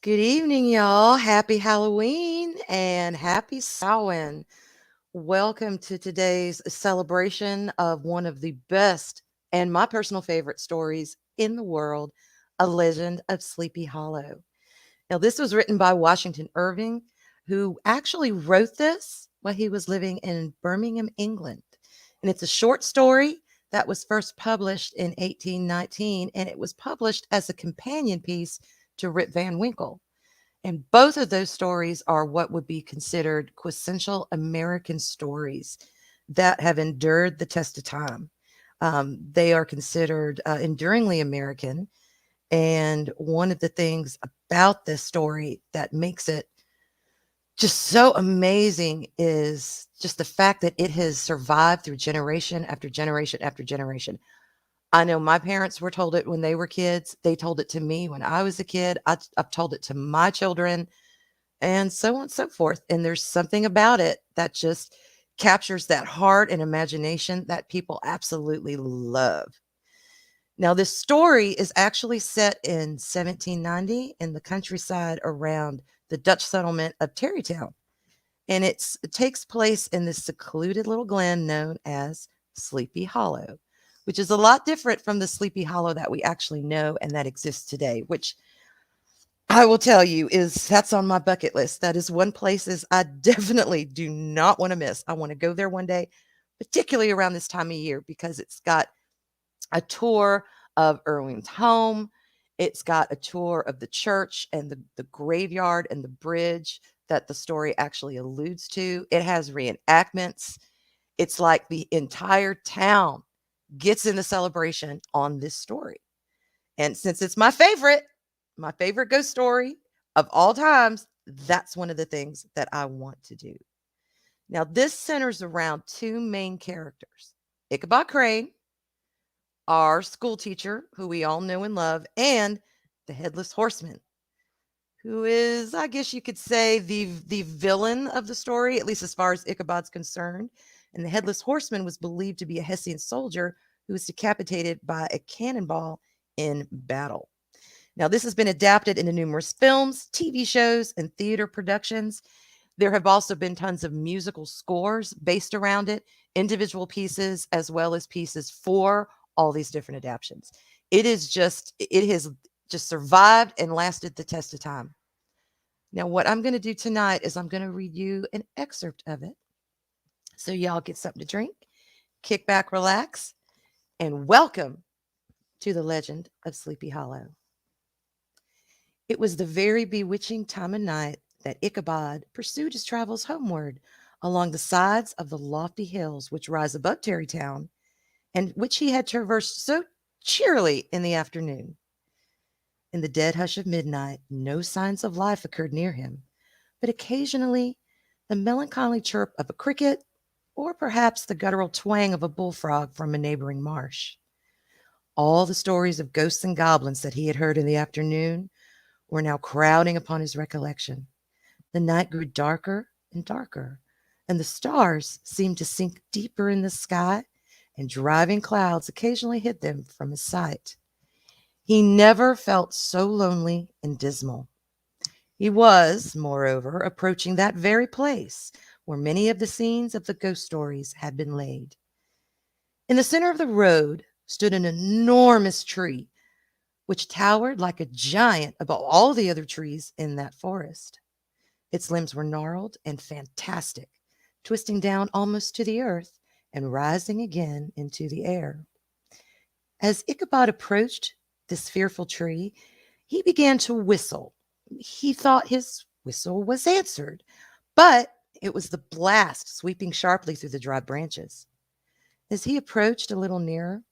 Good evening, y'all. Happy Halloween and happy Samhain. Welcome to today's celebration of one of the best and my personal favorite stories in the world, A Legend of Sleepy Hollow. Now, this was written by Washington Irving, who actually wrote this while he was living in Birmingham, England. And it's a short story that was first published in 1819, and it was published as a companion piece to Rip Van Winkle. And both of those stories are what would be considered quintessential American stories that have endured the test of time. They are considered enduringly American. And one of the things about this story that makes it just so amazing is just the fact that it has survived through generation after generation after generation. I know my parents were told it when they were kids. They told it to me when I was a kid. I've told it to my children and so on and so forth. And there's something about it that just captures that heart and imagination that people absolutely love. Now, this story is actually set in 1790 in the countryside around the Dutch settlement of Tarrytown. And it takes place in this secluded little glen known as Sleepy Hollow, which is a lot different from the Sleepy Hollow that we actually know and that exists today, which I will tell you is that's on my bucket list. That is one places I definitely do not want to miss. I want to go there one day, particularly around this time of year because it's got a tour of Arwyn's home. It's got a tour of the church and the graveyard and the bridge that the story actually alludes to. It has reenactments. It's like the entire town gets in the celebration on this story. And since it's my favorite ghost story of all times, that's one of the things that I want to do. Now, this centers around two main characters, Ichabod Crane, our school teacher, who we all know and love, and the Headless Horseman, who is, I guess you could say, the villain of the story, at least as far as Ichabod's concerned. And the Headless Horseman was believed to be a Hessian soldier who was decapitated by a cannonball in battle. Now, this has been adapted into numerous films, TV shows, and theater productions. There have also been tons of musical scores based around it, individual pieces, as well as pieces for all these different adaptations. It has just survived and lasted the test of time. Now, what I'm going to do tonight is I'm going to read you an excerpt of it. So, y'all get something to drink, kick back, relax, and welcome to the legend of Sleepy Hollow. It was the very bewitching time of night that Ichabod pursued his travels homeward along the sides of the lofty hills which rise above Tarrytown, and which he had traversed so cheerily in the afternoon. In the dead hush of midnight, no signs of life occurred near him, but occasionally the melancholy chirp of a cricket, or perhaps the guttural twang of a bullfrog from a neighboring marsh. All the stories of ghosts and goblins that he had heard in the afternoon were now crowding upon his recollection. The night grew darker and darker, and the stars seemed to sink deeper in the sky, and driving clouds occasionally hid them from his sight. He never felt so lonely and dismal. He was, moreover, approaching that very place where many of the scenes of the ghost stories had been laid. In the center of the road stood an enormous tree, which towered like a giant above all the other trees in that forest. Its limbs were gnarled and fantastic, twisting down almost to the earth and rising again into the air. As Ichabod approached this fearful tree, he began to whistle. He thought his whistle was answered, but it was the blast sweeping sharply through the dry branches. As he approached a little nearer,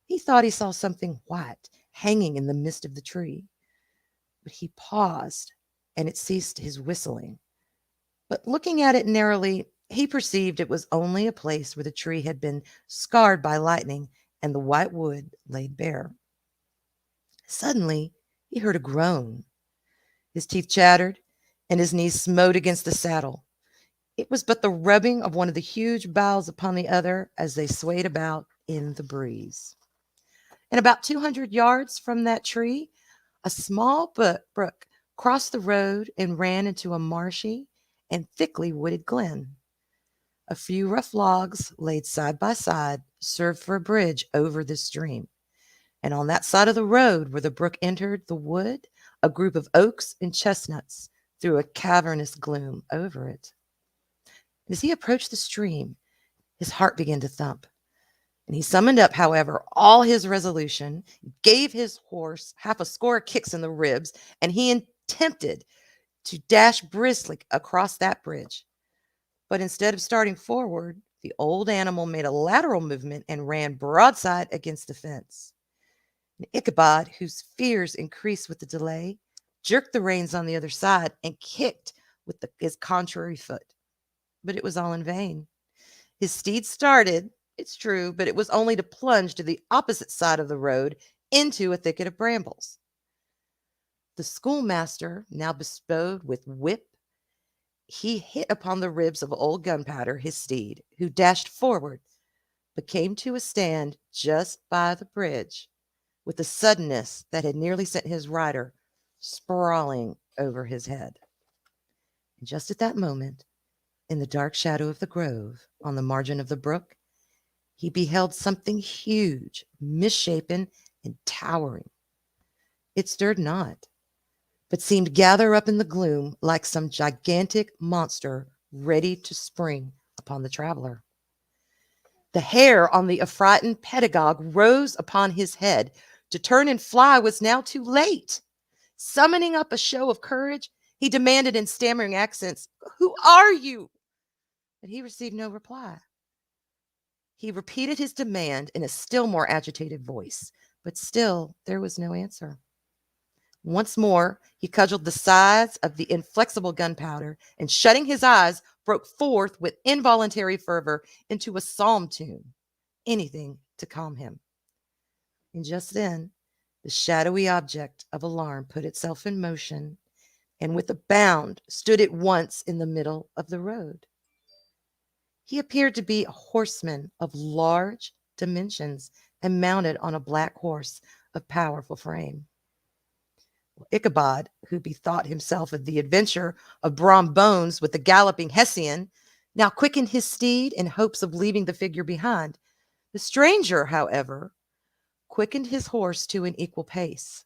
he thought he saw something white hanging in the midst of the tree. But he paused, and it ceased his whistling. But looking at it narrowly, he perceived it was only a place where the tree had been scarred by lightning and the white wood laid bare. Suddenly, he heard a groan. His teeth chattered, and his knees smote against the saddle. It was but the rubbing of one of the huge boughs upon the other as they swayed about in the breeze. And about 200 yards from that tree, a small brook crossed the road and ran into a marshy and thickly wooded glen. A few rough logs laid side by side served for a bridge over this stream. And on that side of the road where the brook entered the wood, a group of oaks and chestnuts threw a cavernous gloom over it. As he approached the stream, his heart began to thump. And he summoned up, however, all his resolution, gave his horse half a score of kicks in the ribs, and he attempted to dash briskly across that bridge. But instead of starting forward, the old animal made a lateral movement and ran broadside against the fence. And Ichabod, whose fears increased with the delay, jerked the reins on the other side and kicked with his contrary foot. But it was all in vain. His steed started, it's true, but it was only to plunge to the opposite side of the road into a thicket of brambles. The schoolmaster, now bestowed with whip, he hit upon the ribs of old Gunpowder, his steed, who dashed forward, but came to a stand just by the bridge with a suddenness that had nearly sent his rider sprawling over his head. And just at that moment, in the dark shadow of the grove on the margin of the brook, he beheld something huge, misshapen, and towering. It stirred not, but seemed gather up in the gloom like some gigantic monster ready to spring upon the traveler. The hair on the affrighted pedagogue rose upon his head. To turn and fly was now too late. Summoning up a show of courage, he demanded in stammering accents, "Who are you?" But he received no reply. He repeated his demand in a still more agitated voice, but still there was no answer. Once more, he cudgeled the sides of the inflexible Gunpowder, and shutting his eyes, broke forth with involuntary fervor into a psalm tune, anything to calm him. And just then, the shadowy object of alarm put itself in motion, and with a bound stood at once in the middle of the road. He appeared to be a horseman of large dimensions and mounted on a black horse of powerful frame. Ichabod, who bethought himself of the adventure of Brom Bones with the galloping Hessian, now quickened his steed in hopes of leaving the figure behind. The stranger, however, quickened his horse to an equal pace.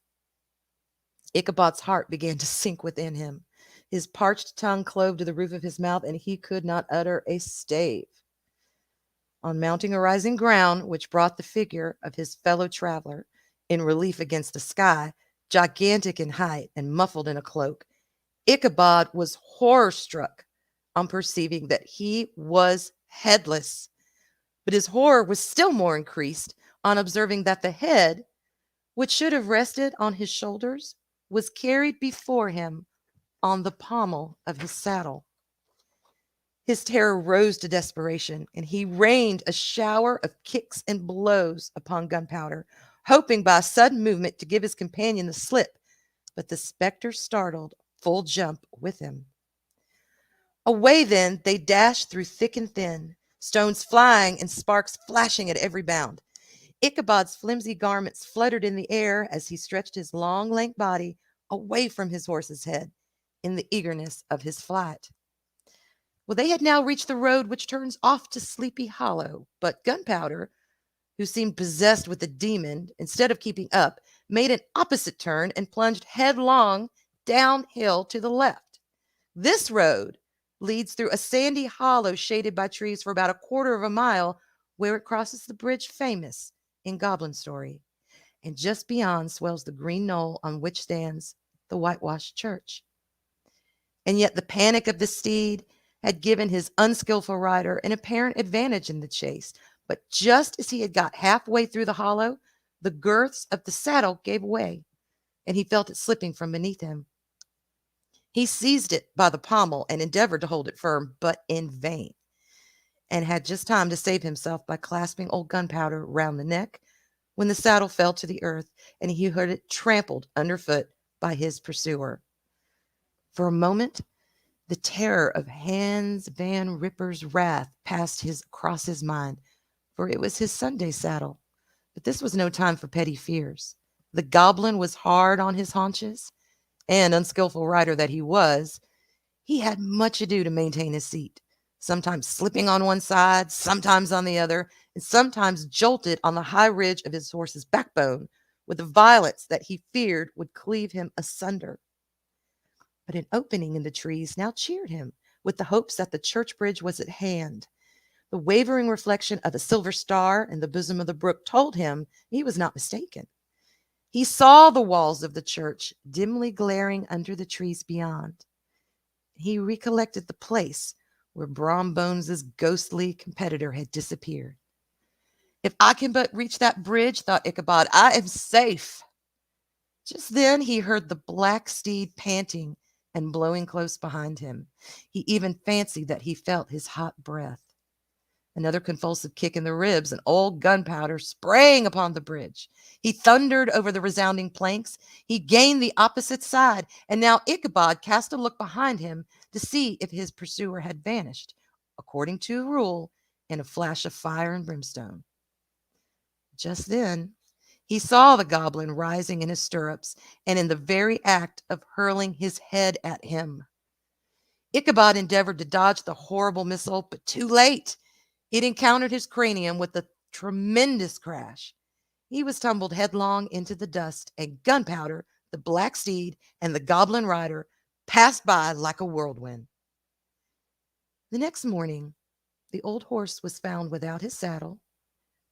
Ichabod's heart began to sink within him. His parched tongue clove to the roof of his mouth, and he could not utter a stave. On mounting a rising ground, which brought the figure of his fellow traveler in relief against the sky, gigantic in height and muffled in a cloak, Ichabod was horror-struck on perceiving that he was headless. But his horror was still more increased on observing that the head, which should have rested on his shoulders, was carried before him on the pommel of his saddle. His terror rose to desperation, and he rained a shower of kicks and blows upon Gunpowder, hoping by a sudden movement to give his companion the slip, but the spectre startled full jump with him. Away then they dashed through thick and thin, stones flying and sparks flashing at every bound. Ichabod's flimsy garments fluttered in the air as he stretched his long, lank body away from his horse's head in the eagerness of his flight. Well, they had now reached the road which turns off to Sleepy Hollow, but Gunpowder, who seemed possessed with a demon, instead of keeping up, made an opposite turn and plunged headlong downhill to the left. This road leads through a sandy hollow shaded by trees for about a quarter of a mile, where it crosses the bridge famous in Goblin story, and just beyond swells the green knoll on which stands the whitewashed church. And yet the panic of the steed had given his unskillful rider an apparent advantage in the chase, but just as he had got halfway through the hollow, the girths of the saddle gave way, and he felt it slipping from beneath him. He seized it by the pommel and endeavored to hold it firm, but in vain, and had just time to save himself by clasping old Gunpowder round the neck when the saddle fell to the earth, and he heard it trampled underfoot by his pursuer. For a moment, The terror of Hans Van Ripper's wrath passed his across his mind, for it was his Sunday saddle. But this was no time for petty fears. The goblin was hard on his haunches, and unskillful rider that he was, he had much ado to maintain his seat, sometimes slipping on one side, sometimes on the other, and sometimes jolted on the high ridge of his horse's backbone with a violence that he feared would cleave him asunder. But an opening in the trees now cheered him with the hopes that the church bridge was at hand. The wavering reflection of a silver star in the bosom of the brook told him he was not mistaken. He saw the walls of the church dimly glaring under the trees beyond. He recollected the place where Brom Bones's ghostly competitor had disappeared. If I can but reach that bridge, thought Ichabod, I am safe. Just then he heard the black steed panting and blowing close behind him. He even fancied that he felt his hot breath. Another convulsive kick in the ribs, and old Gunpowder sprang upon the bridge. He thundered over the resounding planks. He gained the opposite side, and now Ichabod cast a look behind him to see if his pursuer had vanished, according to rule, in a flash of fire and brimstone. Just then, he saw the goblin rising in his stirrups and in the very act of hurling his head at him. Ichabod endeavored to dodge the horrible missile, but too late. It encountered his cranium with a tremendous crash. He was tumbled headlong into the dust, and Gunpowder, the black steed, and the goblin rider passed by like a whirlwind. The next morning, the old horse was found without his saddle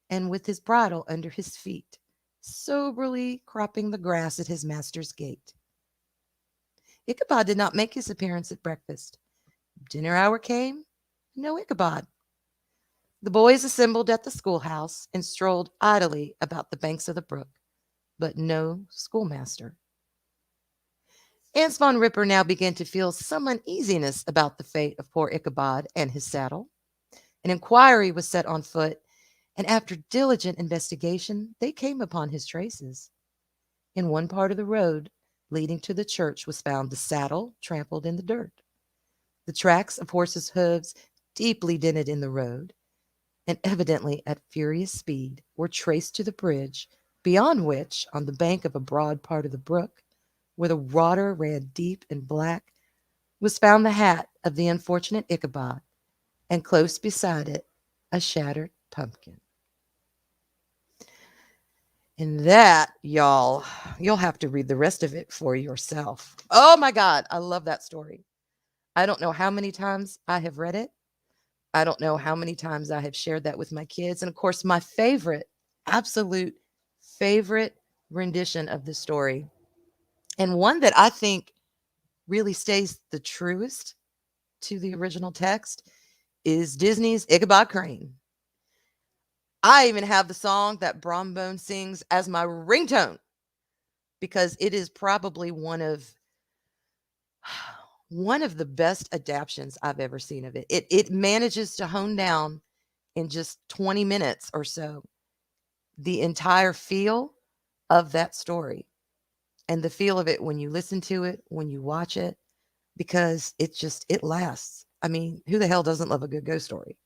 and with his bridle under his feet, soberly cropping the grass at his master's gate. Ichabod did not make his appearance at breakfast. Dinner hour came, no Ichabod. The boys assembled at the schoolhouse and strolled idly about the banks of the brook, but no schoolmaster. Hans von Ripper now began to feel some uneasiness about the fate of poor Ichabod and his saddle. An inquiry was set on foot, and after diligent investigation, they came upon his traces. In one part of the road leading to the church was found the saddle trampled in the dirt. The tracks of horses' hooves, deeply dented in the road, and evidently at furious speed, were traced to the bridge, beyond which, on the bank of a broad part of the brook, where the water ran deep and black, was found the hat of the unfortunate Ichabod, and close beside it a shattered pumpkin. And that, y'all, you'll have to read the rest of it for yourself. Oh my God, I love that story. I don't know how many times I have read it. I don't know how many times I have shared that with my kids. And of course, my favorite, absolute favorite rendition of the story, and one that I think really stays the truest to the original text, is Disney's Ichabod Crane. I even have the song that Brombone sings as my ringtone because it is probably one of the best adaptions I've ever seen of it. It manages to hone down in just 20 minutes or so the entire feel of that story, and the feel of it when you listen to it, when you watch it, because it lasts. I mean, who the hell doesn't love a good ghost story?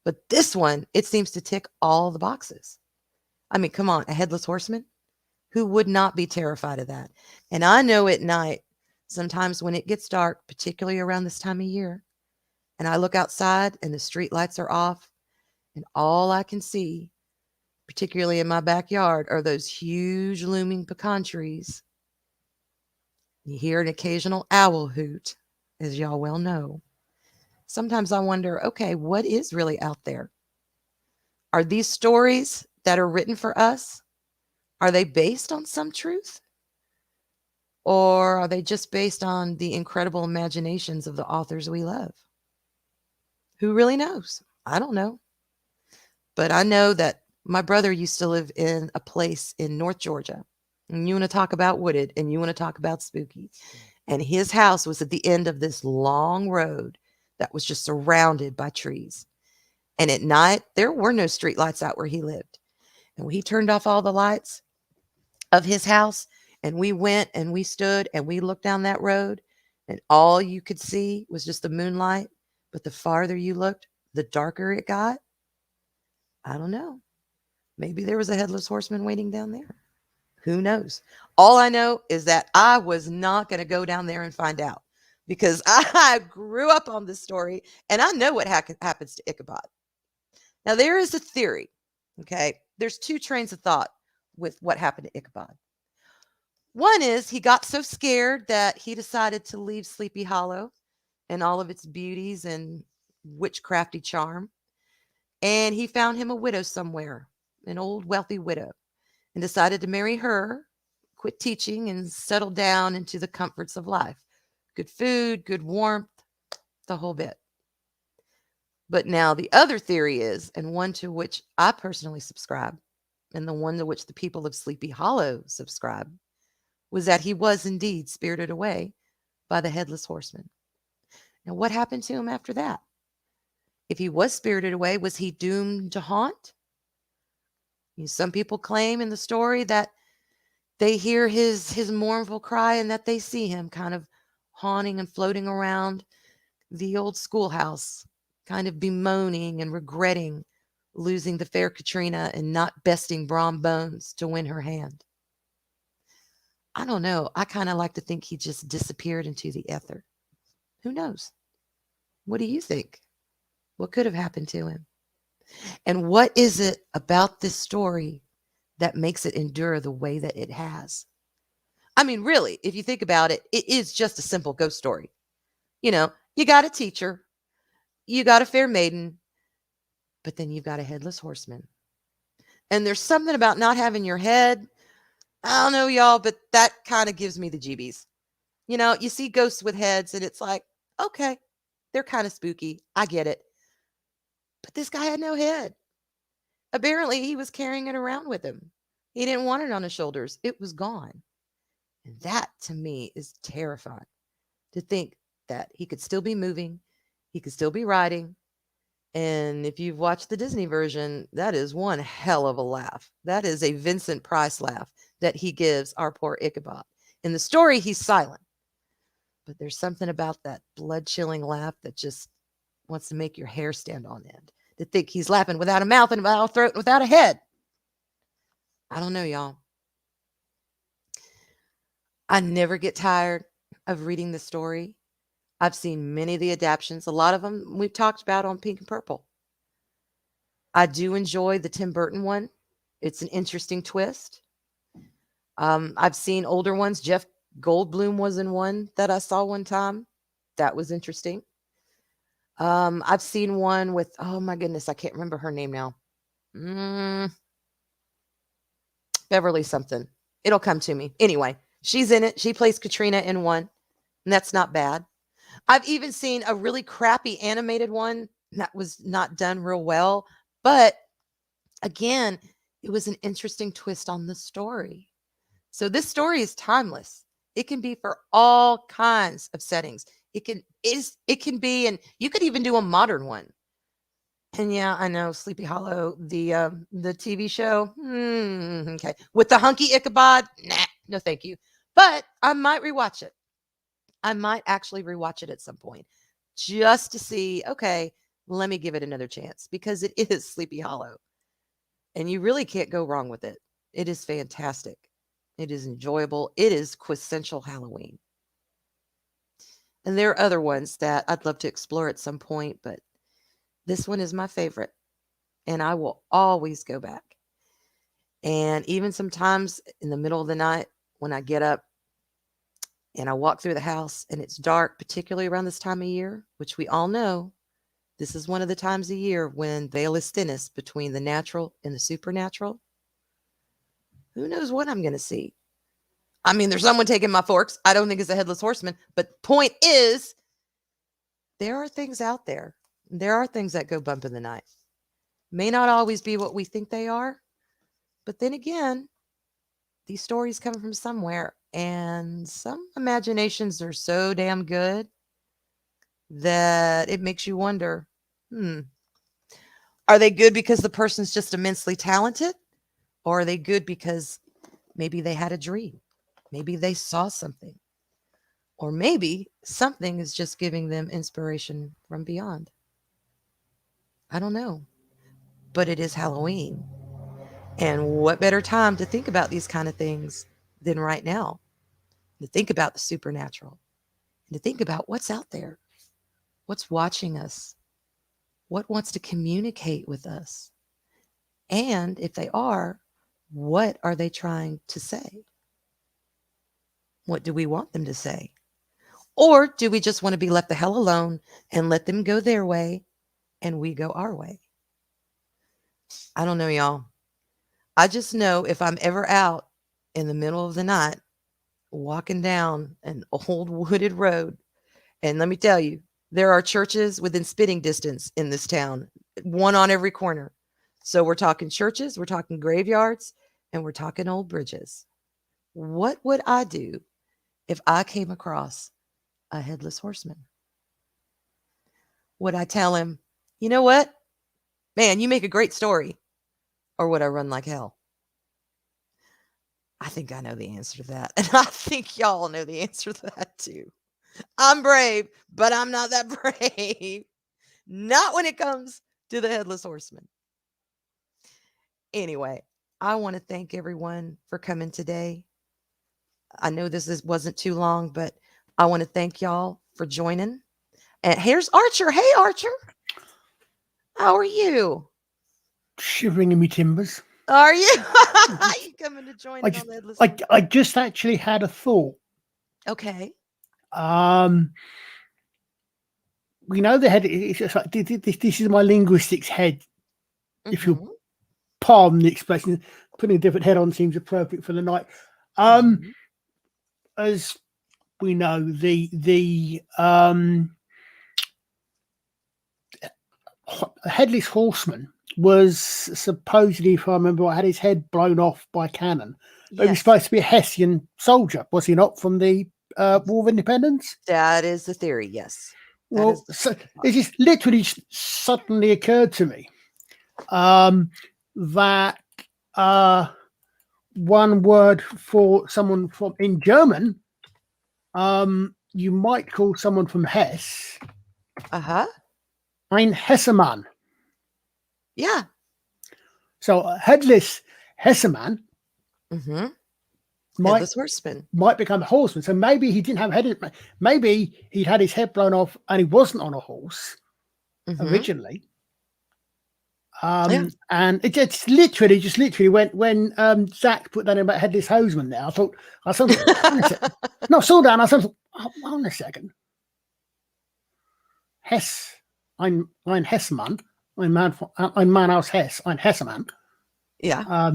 But this one, it seems to tick all the boxes. I mean, come on, a headless horseman? Who would not be terrified of that? And I know at night, sometimes when it gets dark, particularly around this time of year, and I look outside and the street lights are off, and all I can see, particularly in my backyard, are those huge looming pecan trees. You hear an occasional owl hoot, as y'all well know. Sometimes I wonder, okay, what is really out there? Are these stories that are written for us, are they based on some truth? Or are they just based on the incredible imaginations of the authors we love? Who really knows? I don't know. But I know that my brother used to live in a place in North Georgia. And you want to talk about wooded, and you want to talk about spooky. And his house was at the end of this long road that was just surrounded by trees. And at night, there were no street lights out where he lived. And he turned off all the lights of his house, and we went and we stood and we looked down that road, and all you could see was just the moonlight, but the farther you looked, the darker it got. I don't know. Maybe there was a headless horseman waiting down there. Who knows? All I know is that I was not going to go down there and find out because I grew up on this story and I know what happens to Ichabod. Now, there is a theory, okay? There's two trains of thought with what happened to Ichabod. One is he got so scared that he decided to leave Sleepy Hollow and all of its beauties and witchcrafty charm. And he found him a widow somewhere, an old wealthy widow, and decided to marry her, quit teaching, and settle down into the comforts of life. Good food, good warmth, the whole bit. But now the other theory is, and one to which I personally subscribe, and the one to which the people of Sleepy Hollow subscribe, was that he was indeed spirited away by the headless horseman. Now, what happened to him after that? If he was spirited away, was he doomed to haunt? Some people claim in the story that they hear his mournful cry and that they see him kind of haunting and floating around the old schoolhouse, kind of bemoaning and regretting losing the fair Katrina and not besting Brom Bones to win her hand. I don't know. I kind of like to think he just disappeared into the ether. Who knows? What do you think? What could have happened to him? And what is it about this story that makes it endure the way that it has? I mean, really, if you think about it, it is just a simple ghost story. You got a teacher, you got a fair maiden, but then you've got a headless horseman. And there's something about not having your head. I don't know, y'all, but that kind of gives me the jeebies. You see ghosts with heads, and it's like, okay, they're kind of spooky. I get it. But this guy had no head. Apparently, he was carrying it around with him. He didn't want it on his shoulders. It was gone. And that, to me, is terrifying to think that he could still be moving, he could still be riding. And if you've watched the Disney version, that is one hell of a laugh. That is a Vincent Price laugh that he gives our poor Ichabod. In the story, he's silent. But there's something about that blood-chilling laugh that just wants to make your hair stand on end. To think he's laughing without a mouth and without a throat and without a head. I don't know, y'all. I never get tired of reading the story. I've seen many of the adaptations. A lot of them we've talked about on Pink and Purple. I do enjoy the Tim Burton one. It's an interesting twist. I've seen older ones. Jeff Goldblum was in one that I saw one time. That was interesting. I've seen one with, oh my goodness, I can't remember her name now. Beverly something. It'll come to me. Anyway, she's in it. She plays Katrina in one, and that's not bad. I've even seen a really crappy animated one that was not done real well, but again, it was an interesting twist on the story. So this story is timeless. It can be for all kinds of settings. It can be, and you could even do a modern one. And yeah, I know Sleepy Hollow, the TV show. Okay, with the hunky Ichabod, nah, no, thank you. But I might rewatch it. I might actually rewatch it at some point, just to see. Okay, let me give it another chance because it is Sleepy Hollow, and you really can't go wrong with it. It is fantastic. It is enjoyable. It is quintessential Halloween. And there are other ones that I'd love to explore at some point, but this one is my favorite, and I will always go back. And even sometimes in the middle of the night when I get up and I walk through the house and it's dark, particularly around this time of year, which we all know, this is one of the times of year when veil is thinnest between the natural and the supernatural. Who knows what I'm going to see? I mean, there's someone taking my forks. I don't think it's a headless horseman. But point is, there are things out there. There are things that go bump in the night. May not always be what we think they are. But then again, these stories come from somewhere. And some imaginations are so damn good that it makes you wonder, are they good because the person's just immensely talented? Or are they good because maybe they had a dream? Maybe they saw something. Or maybe something is just giving them inspiration from beyond. I don't know. But it is Halloween. And what better time to think about these kind of things than right now? To think about the supernatural and to think about what's out there, what's watching us, what wants to communicate with us. And if they are, what are they trying to say? What do we want them to say? Or do we just want to be left the hell alone and let them go their way and we go our way? I don't know, y'all. I just know if I'm ever out in the middle of the night walking down an old wooded road, and let me tell you, there are churches within spitting distance in this town, one on every corner. So we're talking churches, we're talking graveyards, and we're talking old bridges. What would I do if I came across a headless horseman? Would I tell him, you know what? Man, you make a great story. Or would I run like hell? I think I know the answer to that. And I think y'all know the answer to that too. I'm brave, but I'm not that brave. Not when it comes to the headless horseman. Anyway, I want to thank everyone for coming today. I know wasn't too long, but I want to thank y'all for joining. And here's Archer. Hey, Archer. How are you? Shivering in me timbers. Are you? You coming to join in on the headless horseman? I just actually had a thought. Okay. We know the head. It's just like this is my linguistics head. If you pardon the expression, putting a different head on seems appropriate for the night. As we know, the headless horseman was supposedly, if I remember, had his head blown off by cannon. But he was supposed to be a Hessian soldier, was he not, from the War of Independence? That is the theory, yes. Well, so it just literally suddenly occurred to me that one word for someone from in German, you might call someone from Hesse ein Hessemann. Yeah. So a headless Hessemann headless horseman might become a horseman. So maybe he didn't have a head. Maybe he'd had his head blown off and he wasn't on a horse originally. And it just literally when Zach put that in about headless horseman. There, I thought, no, slow down. I thought, hold on a second. Hess, ein Hessmann, ein Mann aus Hess, ein Hessemann. Yeah.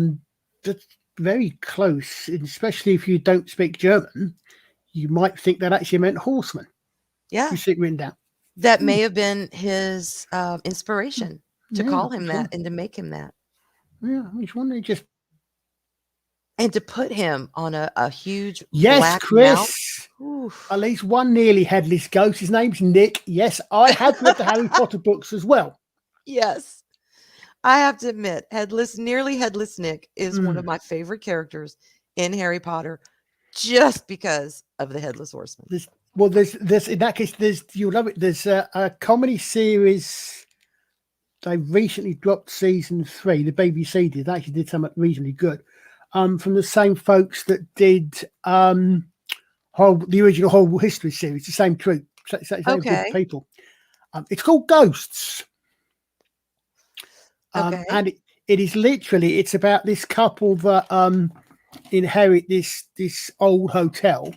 That's very close, especially if you don't speak German. You might think that actually meant horseman. Yeah. You see it written down. That may have been his inspiration to call him that and to make him that. Yeah, which one they just and to put him on a huge black Chris. At least one nearly headless ghost. His name's Nick. Yes, I have read the Harry Potter books as well. Yes. I have to admit, nearly headless Nick is one of my favorite characters in Harry Potter, just because of the headless horseman. There's in that case, you'll love it. There's a comedy series. They recently dropped season 3. The BBC did. They actually did something reasonably good. From the same folks that did the original Horrible History series, the same troupe, same group of people. It's called Ghosts. And it is literally, it's about this couple that inherit this old hotel,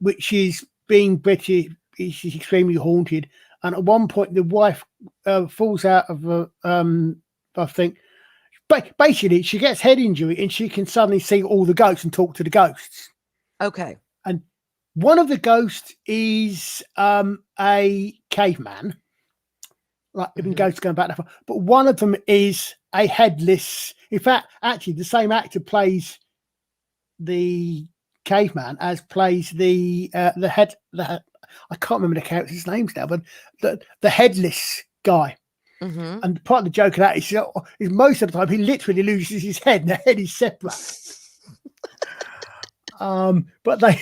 which is being British, is extremely haunted. And at one point, the wife falls out of I think, but basically, she gets head injury and she can suddenly see all the ghosts and talk to the ghosts. Okay. And one of the ghosts is a caveman. Like even ghosts going back that far. But one of them is a headless. In fact, actually, the same actor plays the caveman as plays the head. I can't remember the character's names now, but the headless guy. And part of the joke of that is most of the time he literally loses his head, and the head is separate. But they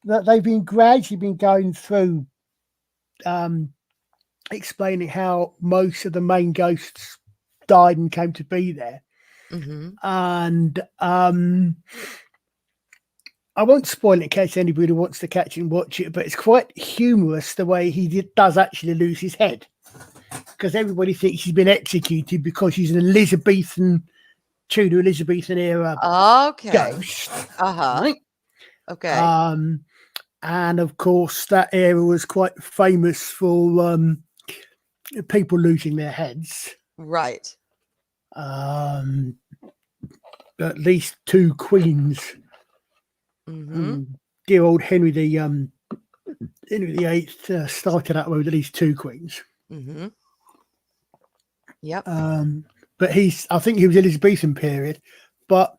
that they've been gradually been going through um, explaining how most of the main ghosts died and came to be there. Mm-hmm. And I won't spoil it in case anybody wants to catch and watch it, but it's quite humorous the way does actually lose his head, because everybody thinks he's been executed because he's an Elizabethan, Tudor Elizabethan era Okay. ghost, Uh-huh. right? Okay. Um, and of course, that era was quite famous for people losing their heads. Right. Um, at least two queens. Mm-hmm. Dear old Henry the Eighth started out with at least two queens. Mm-hmm. Yep. But I think he was Elizabethan period. But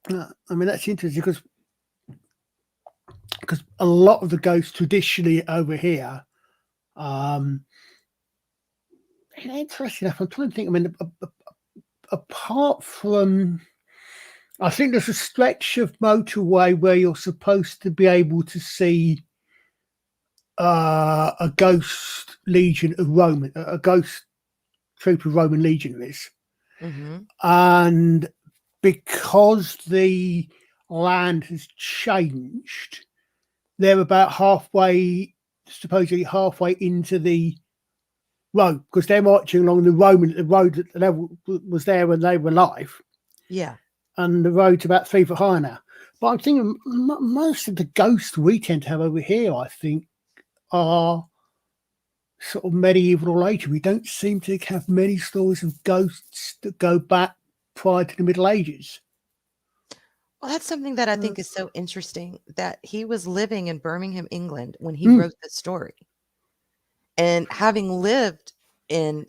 I mean, that's interesting because a lot of the ghosts traditionally over here, interesting enough, I'm trying to think. I mean, apart from, I think there's a stretch of motorway where you're supposed to be able to see a ghost legion of Roman, a ghost troop of Roman legionaries, Mm-hmm. and because the land has changed, they're about halfway, supposedly halfway into the road, because they're marching along the road that the level was there when they were alive, Yeah. and the road's about 3 foot high now. But I'm thinking most of the ghosts we tend to have over here, I think, are sort of medieval or later. We don't seem to have many stories of ghosts that go back prior to the Middle Ages. Well, that's something that I Uh, think is so interesting that he was living in Birmingham, England when he mm, wrote this story. And having lived in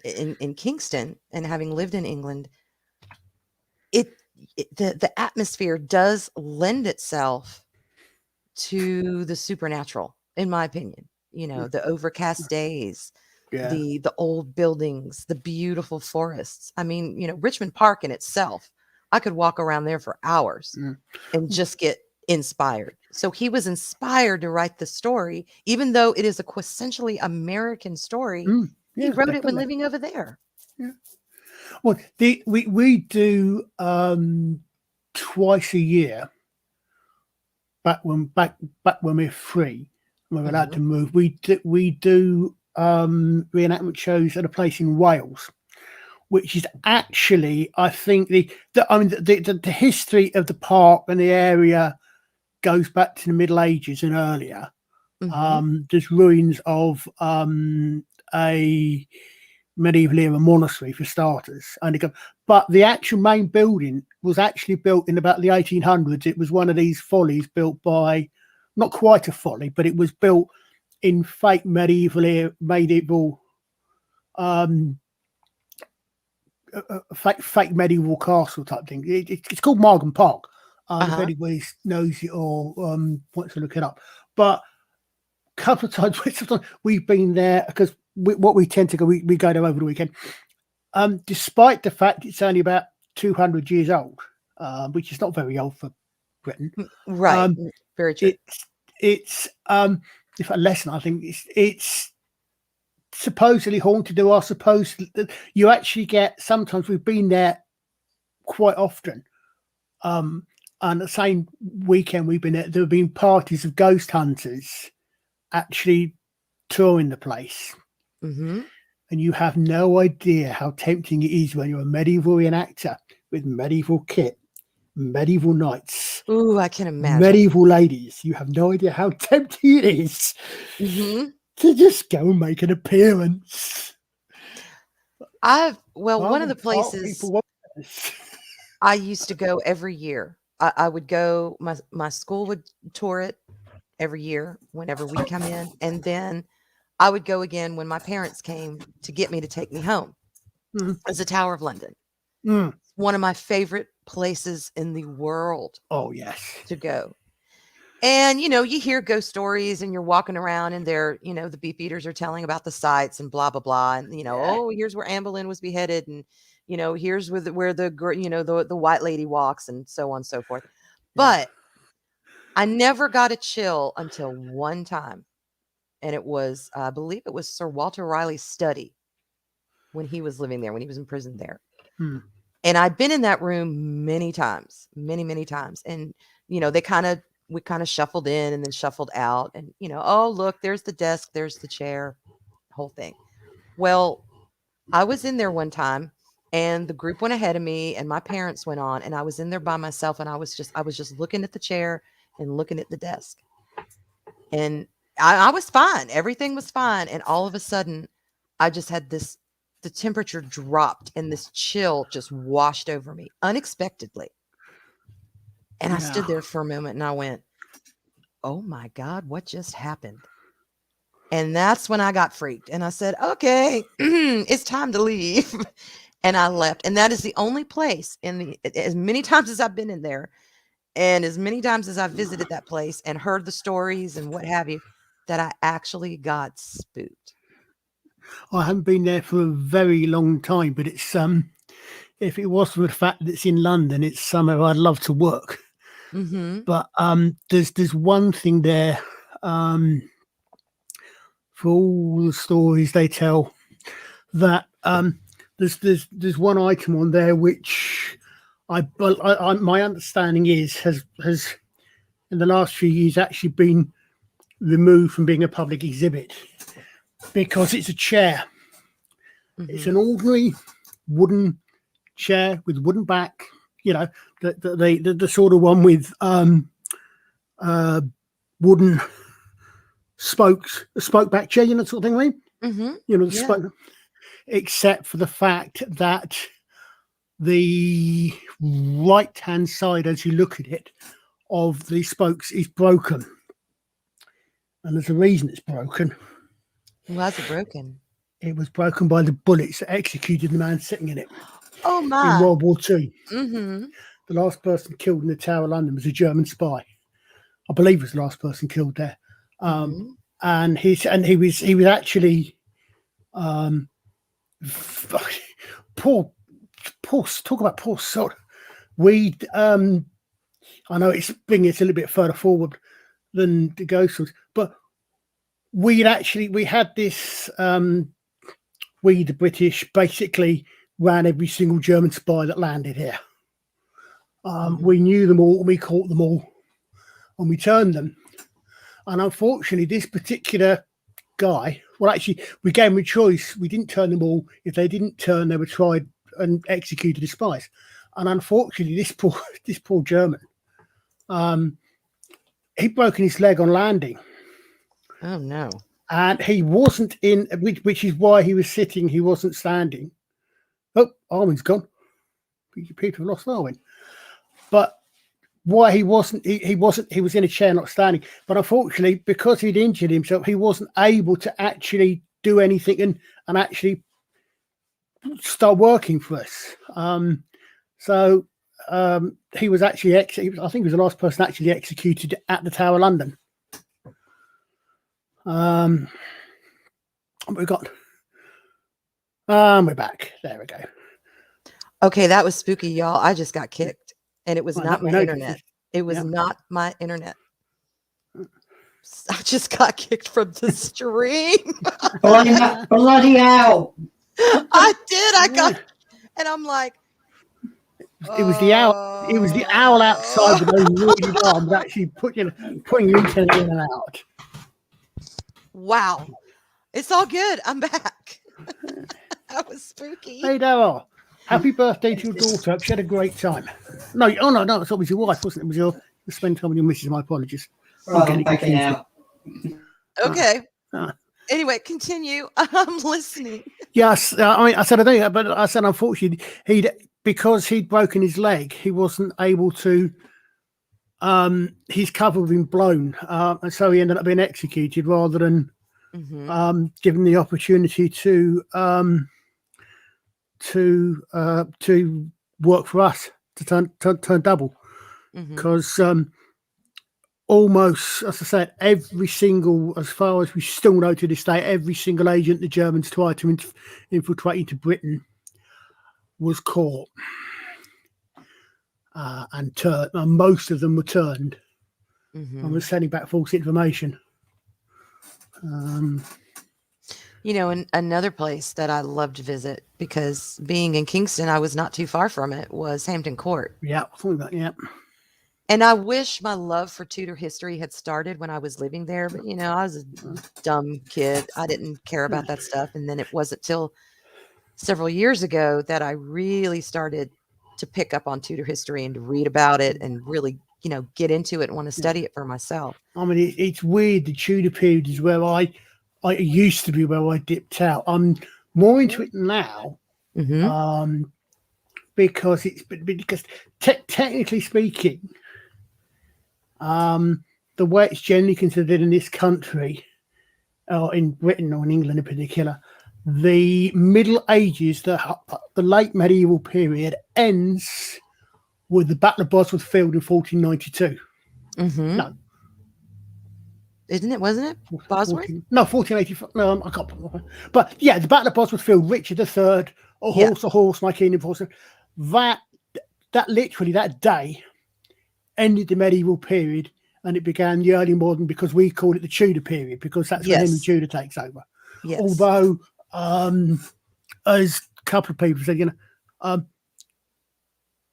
Kingston and having lived in England, it, the atmosphere does lend itself to the supernatural, in my opinion. You know, the overcast days, yeah. the old buildings, the beautiful forests. I mean, Richmond Park in itself, I could walk around there for hours Mm, and just get inspired. So he was inspired to write the story, even though it is a quintessentially American story. He yeah, wrote it when definitely. living over there. Yeah. Well, we do twice a year back when we're free, when we're allowed Hmm. to move. We do reenactment shows at a place in Wales, which is actually, I think, the history of the park and the area goes back to the Middle Ages and earlier. Hmm. There's ruins of a medieval era monastery for starters, but the actual main building was actually built in about the 1800s. It was one of these follies built by, not quite a folly, but it was built in fake medieval um, fake medieval castle type thing. It's called Margam Park. If Uh-huh. anybody knows it or wants to look it up, but a couple of times we've been there because what we tend to go, we go there over the weekend. Despite the fact it's only about 200 years old, which is not very old for Britain. Right. Um, Very true. it's if a lesson, I think it's supposedly haunted. There are supposed you actually get, sometimes we've been there quite often. Um, and the same weekend we've been there have been parties of ghost hunters actually touring the place. Hmm. And you have no idea how tempting it is when you're a medieval reenactor with medieval kit, medieval knights, Ooh, I can imagine. medieval ladies. You have no idea how tempting it is Hmm. to just go and make an appearance. Well, I one of the would thought places people want this. I used to go every year. I would go, my school would tour it every year whenever we'd come in. And then I would go again when my parents came to get me to take me home. Mm, As the Tower of London. mm. One of my favorite places in the world Oh, yes. to go. And, you hear ghost stories and you're walking around and the beef eaters are telling about the sites and blah, blah, blah. And, Yeah. oh, here's where Anne Boleyn was beheaded. And, here's where the white lady walks and so on and so forth. Yeah. But I never got a chill until one time. And it was, I believe it was Sir Walter Riley's study when he was living there, when he was in prison there. Hmm. And I'd been in that room many times, many, many times. And, we kind of shuffled in and then shuffled out. And, oh, look, there's the desk, there's the chair, whole thing. Well, I was in there one time and the group went ahead of me and my parents went on and I was in there by myself and I was just looking at the chair and looking at the desk. And I was fine. Everything was fine. And all of a sudden, I just had the temperature dropped and this chill just washed over me unexpectedly. And I Yeah. stood there for a moment and I went, oh my God, what just happened? And that's when I got freaked. And I said, okay, it's time to leave. And I left. And that is the only place as many times as I've been in there and as many times as I've visited that place and heard the stories and what have you, that I actually got spooked. I haven't been there for a very long time, but it's if it was for the fact that it's in London, it's somewhere I'd love to work. Mhm. But there's one thing there, for all the stories they tell, that there's one item on there which my understanding is has in the last few years actually been removed from being a public exhibit because it's a chair. It's an Mhm. ordinary wooden chair with wooden back. You know, the sort of one with wooden spokes, a spoke back chair. You know, sort of thing. I mean, Mhm. the Yeah. spoke, except for the fact that the right hand side, as you look at it, of the spokes is broken, and there's a reason it's broken. Why is it broken? It was broken by the bullets that executed the man sitting in it Oh in my. World War II. Mhm. The last person killed in the Tower of London was a German spy. I believe it was the last person killed there. Mhm. And he was actually poor talk about poor sod. We I know it's bringing it a little bit further forward than the ghost was, but we had this we the British basically ran every single German spy that landed here. Mhm. We knew them all, we caught them all, and we turned them. And unfortunately, this particular guy, well, actually, we gave him a choice. We didn't turn them all. If they didn't turn, they were tried and executed as spies. And unfortunately, this poor German, he'd broken his leg on landing, Oh no. and he wasn't in, which is why he was sitting. He wasn't standing. Oh, Arwyn's gone. People have lost Arwyn. But why he wasn't, he was in a chair, not standing. But unfortunately, because he'd injured himself, he wasn't able to actually do anything and actually start working for us. So he was actually I think he was the last person actually executed at the Tower of London. We got we're back. There we go. Okay, that was spooky, y'all. I just got kicked, and it was Well, not that we my noticed. internet. It was Yeah. not my internet. I just got kicked from the stream. Bloody hell. I did. I got, Yeah. and I'm like, It was the owl. It was the owl outside with those really arms actually putting the internet in and out. wow. It's all good. I'm back. That was spooky. Hey, Daryl. Happy birthday to your daughter. Hope she had a great time. No, no, it was your wife, wasn't it? It was your spend time with your missus. My apologies. Right, I'm backing out. Okay. Ah. Anyway, continue. I'm listening. Yes, I mean, I said I don't, but I said unfortunately because he'd broken his leg, he wasn't able to. His cover had been blown, and so he ended up being executed rather than given the opportunity to work for us, to turn double, because almost, as I said, every single, as far as we still know to this day, every single agent the Germans tried to infiltrate into Britain was caught and turned, and most of them were turned and Hmm. was sending back false information. And another place that I love to visit, because being in Kingston, I was not too far from it, was Hampton Court. Yeah, something like that. Yeah. And I wish my love for Tudor history had started when I was living there, but I was a dumb kid. I didn't care about that stuff. And then it wasn't till several years ago that I really started to pick up on Tudor history and to read about it and really, get into it and want to study it for myself. I mean, it's weird. The Tudor period is where I used to be, where I dipped out. I'm more into it now, Hmm. because technically speaking, the way it's generally considered in this country, or in Britain or in England in particular, the Middle Ages, the late medieval period, ends with the Battle of Bosworth Field in 1492. Hmm. No, Isn't it? Wasn't it Bosworth? 1485. No, I can't. But yeah, the Battle of Bosworth Field, Richard III, Yeah. a horse, my keen horse. That literally that day ended the medieval period, and it began the early modern, because we call it the Tudor period, because that's when Henry Yes. Tudor takes over. Yes. Although, as a couple of people said,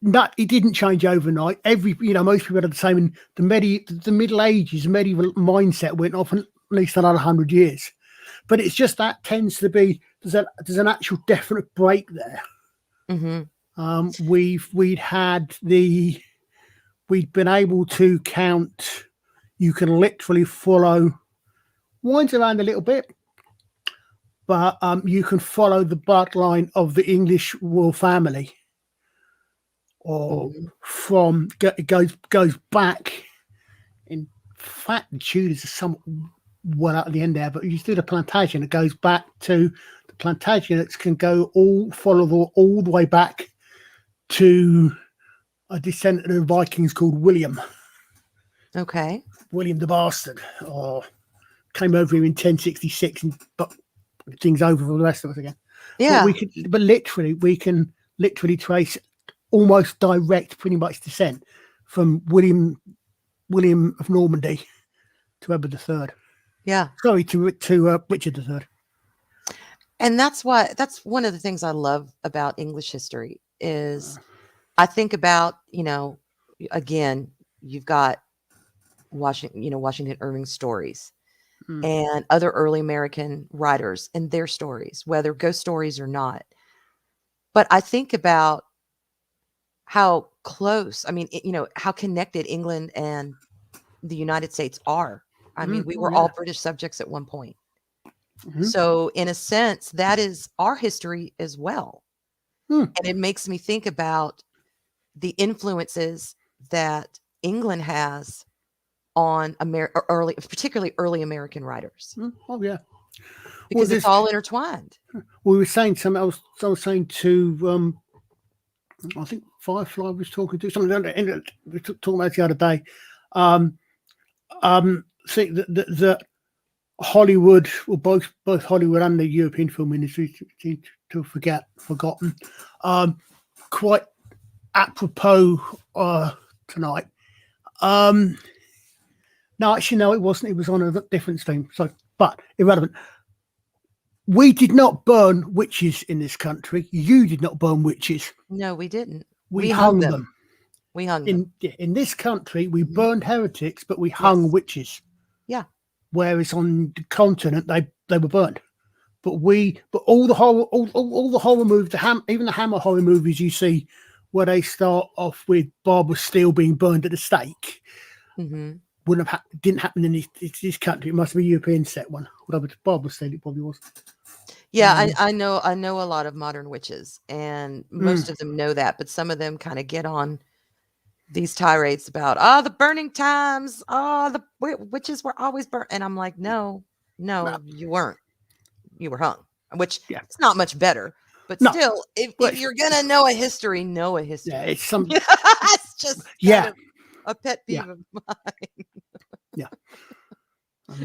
that it didn't change overnight. Most people are the same. In the Middle Ages, medieval mindset went off at least another 100 years. But it's just that tends to be there's an actual definite break there. Hmm. We'd been able to count. You can literally follow, winds around a little bit, but you can follow the bloodline of the English royal family, or it goes back. In fact, the Tudors are somewhat well out at the end there, but you do the Plantagenet. It goes back to the Plantagenets, can go all the way back to a descendant of the Vikings called William. Okay. William the Bastard, or came over here in 1066, but things over for the rest of us again. Yeah. But we can literally trace almost direct, pretty much descent from William of Normandy to Edward III. Yeah. Sorry, to Richard III. And that's one of the things I love about English history is I think about, again, you've got Washington Irving's stories and other early American writers and their stories, whether ghost stories or not. But I think about how close, how connected England and the United States are. I mean, we were all British subjects at one point. So in a sense, that is our history as well. And it makes me think about the influences that England has on particularly early American writers. Oh yeah, Because it's all intertwined. We were saying something. I was saying to I think Firefly was talking to something. We were talking about the other day. Think that Hollywood, or both Hollywood and the European film industry, seem to have forgotten. Quite apropos tonight. No, actually, no, it wasn't. It was on a different stream. So, but irrelevant. We did not burn witches in this country. You did not burn witches. No, we didn't. We hung them. We hung them. In this country, we burned heretics, but we hung witches. Yeah. Whereas on the continent, they were burned. But all the horror movies, even the Hammer horror movies you see, where they start off with Barbara Steele being burned at the stake, didn't happen in this country. It must be a European set one. Whatever Barbara Steele, it probably was. Yeah, I know a lot of modern witches, and most of them know that, but some of them kind of get on these tirades about the burning times, the witches were always burnt, and I'm like, no, you weren't. You were hung, which it's not much better, but still, if you're gonna know a history, know a history. Yeah, it's some. It's just kind of a pet peeve of mine. Yeah,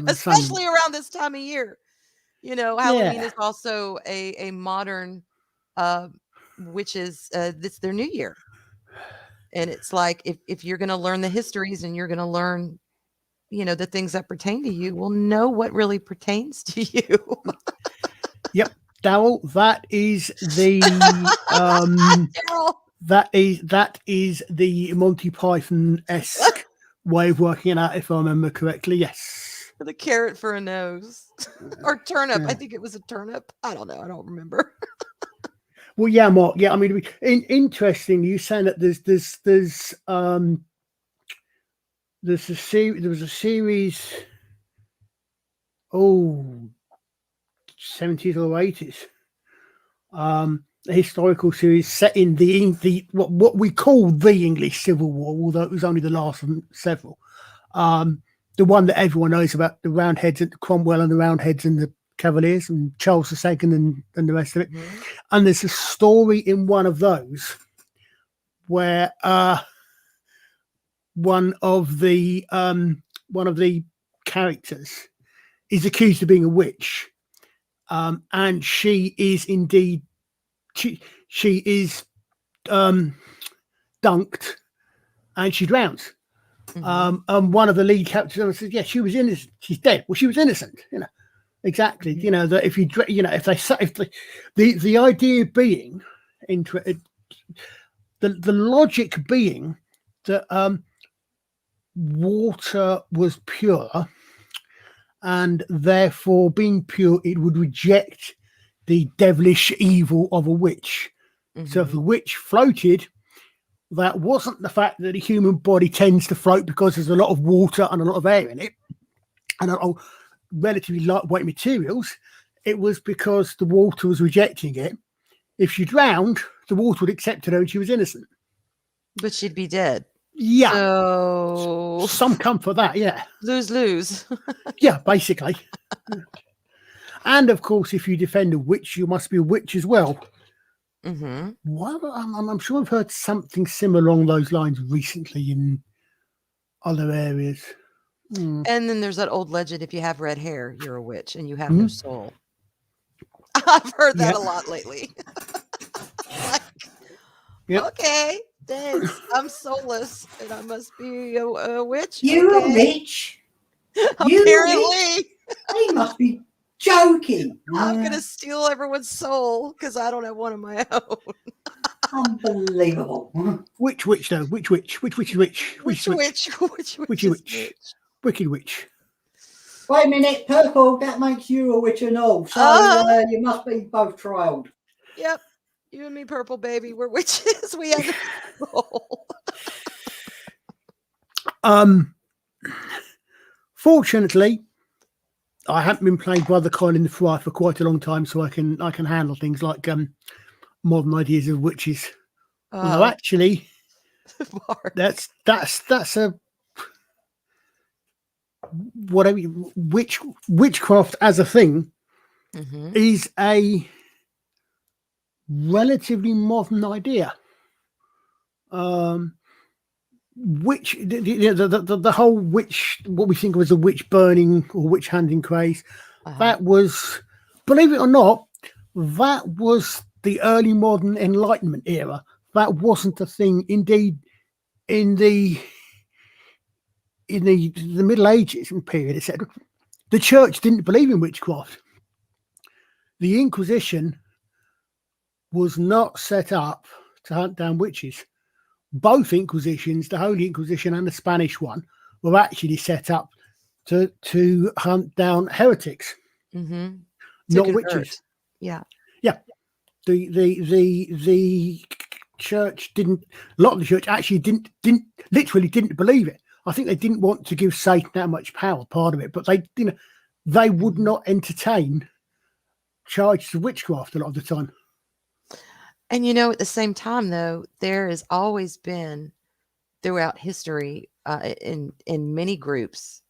especially around this time of year. Halloween is also a modern which is it's their new year. And it's like if you're going to learn the histories and you're going to learn, the things that pertain to you, will know what really pertains to you. Yep, Daryl, that is the Daryl. that is the Monty Python esque way of working it out, if I remember correctly. Yes. The carrot for a nose. Or turnip. Yeah. I think it was a turnip. I don't know. I don't remember. Well, yeah, Mark. Yeah, I mean, interesting. You saying that there's a series. There was a series. Oh, 70s or 80s. A historical series set in the what we call the English Civil War, although it was only the last of several. The one that everyone knows about, the Roundheads and Cromwell and the Roundheads and the Cavaliers and Charles II and the rest of it. Mm-hmm. And there's a story in one of those where one of the characters is accused of being a witch, and she is indeed she is dunked and she drowns. Mm-hmm. And one of the lead characters says, "Yeah, she was innocent. She's dead. Well, she was innocent. Exactly. Mm-hmm. That if the idea being the logic being that water was pure, and therefore being pure, it would reject the devilish evil of a witch. Mm-hmm. So if the witch floated, that wasn't the fact that the human body tends to float because there's a lot of water and a lot of air in it and a lot of relatively lightweight materials. It was because the water was rejecting it. If she drowned, the water would accept her and she was innocent. But she'd be dead. Yeah. So some comfort that, yeah. Lose. Yeah, basically. And of course, if you defend a witch, you must be a witch as well. Mm-hmm. Well, I'm sure I've heard something similar along those lines recently in other areas. And then there's that old legend: if you have red hair, you're a witch, and you have no soul. I've heard that a lot lately. Okay, thanks. I'm soulless, and I must be a witch. You're okay. a witch. Apparently, You must be joking. I'm gonna steal everyone's soul because I don't have one of my own. Unbelievable. Which witch though? Which witch? Which witch is which? Which witch? Wicked witch. Wait a minute, Purple, that makes you a witch and all. So you must be both trialed. Yep. You and me, Purple baby, we're witches. We have the soul. Fortunately, I haven't been playing Brother Colin the Friar for quite a long time, so I can handle things like modern ideas of witches. Although actually, that's a whatever witchcraft as a thing is a relatively modern idea. Witch, the whole witch, what we think of as a witch burning or witch hunting craze, that was, believe it or not, that was the early modern Enlightenment era. That wasn't a thing. Indeed, in the Middle Ages and period, etc., the church didn't believe in witchcraft. The Inquisition was not set up to hunt down witches. Both Inquisitions, the Holy Inquisition and the Spanish one, were actually set up to hunt down heretics, not witches. Yeah. The church didn't. A lot of the church actually didn't believe it. I think they didn't want to give Satan that much power. Part of it, but they would not entertain charges of witchcraft a lot of the time. And at the same time, though, there has always been throughout history in many groups,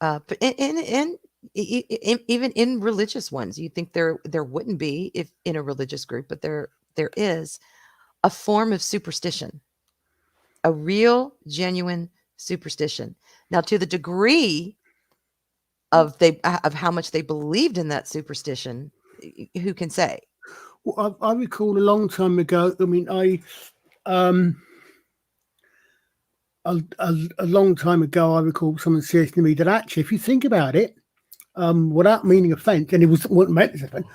but in even in religious ones, you think there wouldn't be if in a religious group, but there is a form of superstition, a real, genuine superstition. Now, to the degree of how much they believed in that superstition, who can say? Well, I recall a long time ago. I mean, um, a long time ago, I recall someone saying to me that actually, if you think about it, without meaning offence, and it wasn't meant as offence,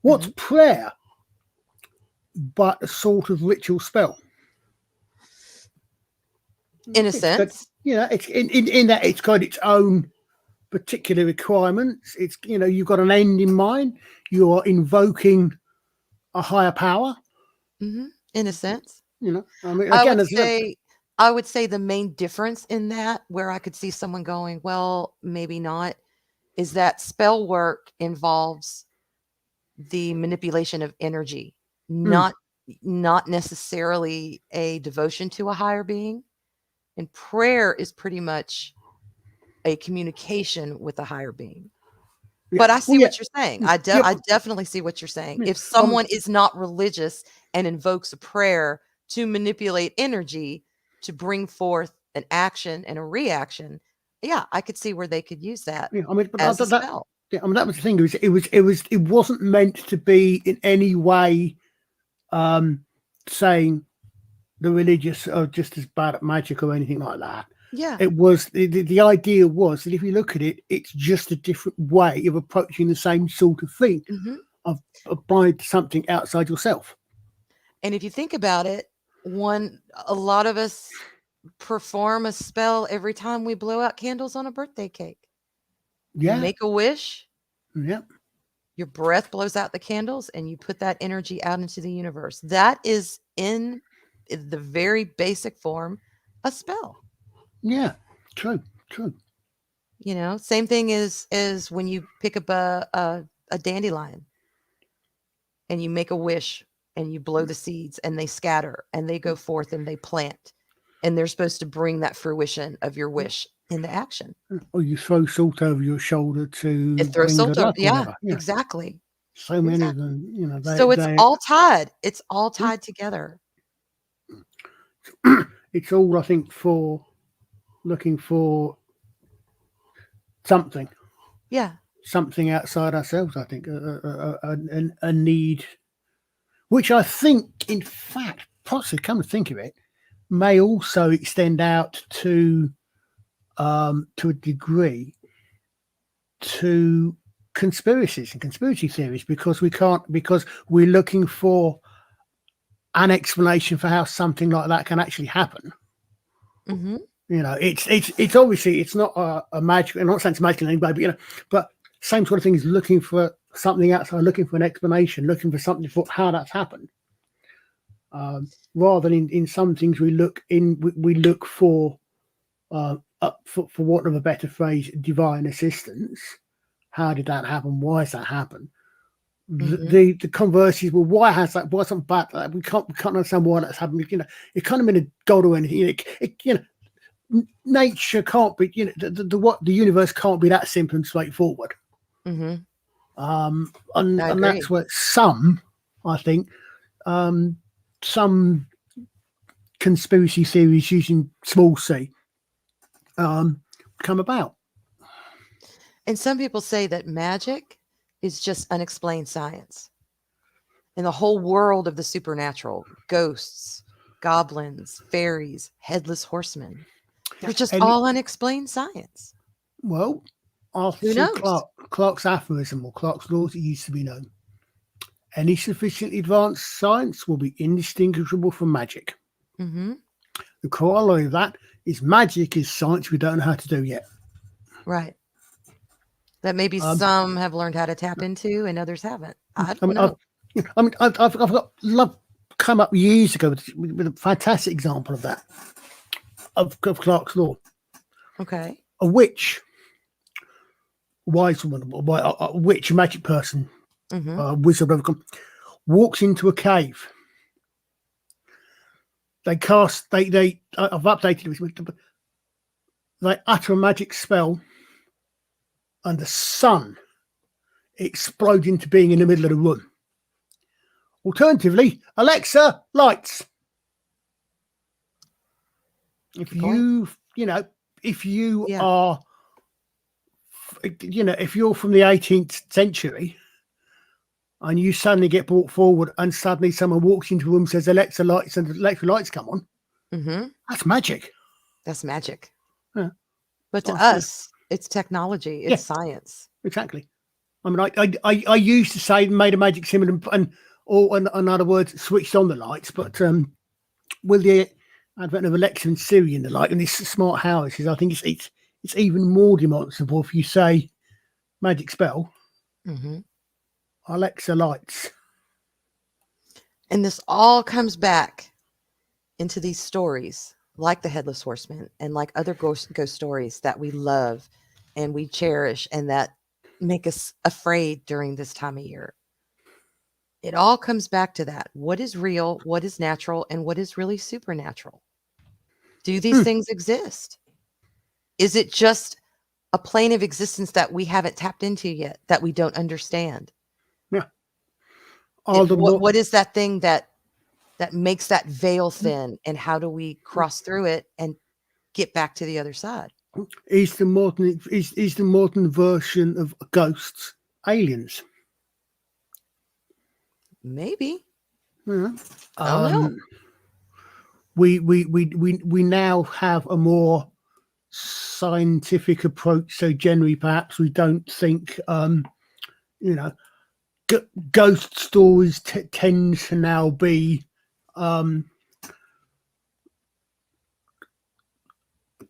what's Mhm. prayer but a sort of ritual spell? In a It's got, sense. it's in that it's got its own particular requirements. It's you've got an end in mind. You are invoking a higher power. In a sense. I mean, I again, would as say I would say the main difference in that, where I could see someone going, "Well, maybe not," is that spell work involves the manipulation of energy, mm, not necessarily a devotion to a higher being. And prayer is pretty much a communication with a higher being. yeah, But I well, see yeah, what you're saying. yeah, I definitely see what you're saying. yeah, If someone is not religious and invokes a prayer to manipulate energy to bring forth an action and a reaction, yeah, I could see where they could use that yeah. I mean, but as a that spell. yeah, I mean that was the thing. It wasn't meant to be in any way saying the religious are just as bad at magic or anything like that. Yeah. It was the idea was that if you look at it, it's just a different way of approaching the same sort of thing Mhm. of applying to something outside yourself. And if you think about it, a lot of us perform a spell every time we blow out candles on a birthday cake. You Yeah, make a wish, yeah, your breath blows out the candles, and you put that energy out into the universe. That is in the very basic form a spell. yeah. True, true. Same thing as when you pick up a dandelion and you make a wish and you blow the seeds and they scatter and they go forth and they plant, and they're supposed to bring that fruition of your wish into action. Or you throw salt over your shoulder It to throws bring salt good over, luck, or yeah, whatever. Yeah, exactly, so many of exactly. them. So it's They all tied. It's all tied together. it's all I think for looking for something, Yeah. something outside ourselves. I think a need, which I think, in fact, possibly come to think of it, may also extend out to a degree to conspiracies and conspiracy theories because we're looking for an explanation for how something like that can actually happen. Mhm. It's obviously it's not a magic. I'm not saying it's magical anyway, but but same sort of thing is looking for something outside, looking for an explanation, looking for something for how that's happened. Rather than in some things we look for for want of a better phrase, divine assistance. How did that happen? Why has that happened? Mhm. The converse is, well, why has that? Why something bad? Like, we can't understand why that's happened. It can't have been a god or anything. Nature can't be. The universe can't be that simple and straightforward. Mhm. I And that's agree. where some, I think, some conspiracy theories using small c come about. And some people say that magic is just unexplained science. In the whole world of the supernatural, ghosts, goblins, fairies, headless horsemen, they're just And all unexplained science. well, Who Arthur knows? Clarke's aphorism, or Clarke's laws, it used to be known. Any sufficiently advanced science will be indistinguishable from magic. Mhm. The corollary of that is magic is science we don't know how to do yet. Right. That maybe Um, some have learned how to tap into and others haven't. I I don't mean, know. I've got love come up years ago with a fantastic example of that of Clarke's law. Okay. A witch, wise woman, a witch, a magic person, Mhm. a wizard, whatever, walks into a cave. They cast. I've updated it. They utter a magic spell, and the sun explodes into being in the middle of the room. Alternatively, Alexa, lights. If Good point. if you Yeah. are, if you're from the 18th century, and you suddenly get brought forward, and suddenly someone walks into a room, says Alexa lights, and the Alexa lights come on. Mm-hmm. That's magic. That's magic. Yeah. But to Oh, yeah. us, it's technology. It's Yeah. science. Exactly. I mean, I used to say made a magic symbol or in other words, switched on the lights, but with the advent of Alexa and Siri and the like, and these smart houses, I think it's even more demonstrable if you say magic spell, Mm-hmm. Alexa lights. And this all comes back into these stories, like the Headless Horseman and like other ghost stories that we love and we cherish and that make us afraid during this time of year. It all comes back to that. What is real? What is natural? And what is really supernatural? Do these Hmm. things exist? Is it just a plane of existence that we haven't tapped into yet, that we don't understand? Yeah. All the more What is that thing that makes that veil thin, and how do we cross through it and get back to the other side? is the modern version of ghosts aliens. Maybe. Yeah. I don't know. We now have a more scientific approach. So generally, perhaps we don't think, you know, ghost stories tend to now be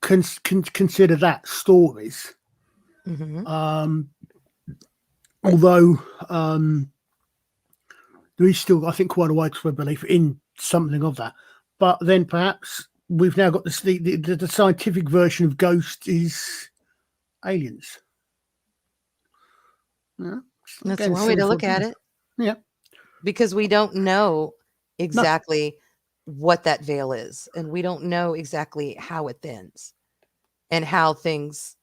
consider that stories. Mm-hmm. Although there is still, I think, quite a widespread belief in something of that. But then perhaps we've now got the scientific version of ghost is aliens. Yeah. That's Again, one way similar to sort look of at thing. it, Yeah. because we don't know No. exactly what that veil is, and we don't know exactly how it thins and how things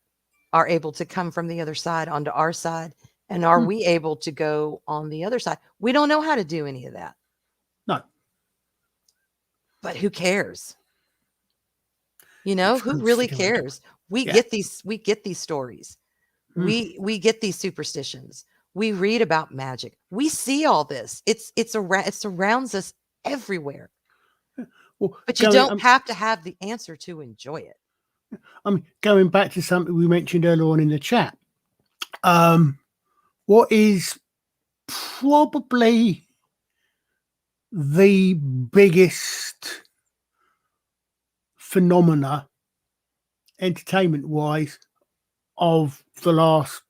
are able to come from the other side onto our side. And are Hmm. we able to go on the other side? We don't know how to do any of that, No. but who cares? You know, It's who called really sticking with it. cares? We Yeah. get these stories. Hmm. We get these superstitions. We read about magic. We see all this. It surrounds us everywhere. Well, But you don't have to have the answer to enjoy it. going back to something we mentioned earlier on in the chat. What is probably the biggest phenomena, entertainment wise, of the last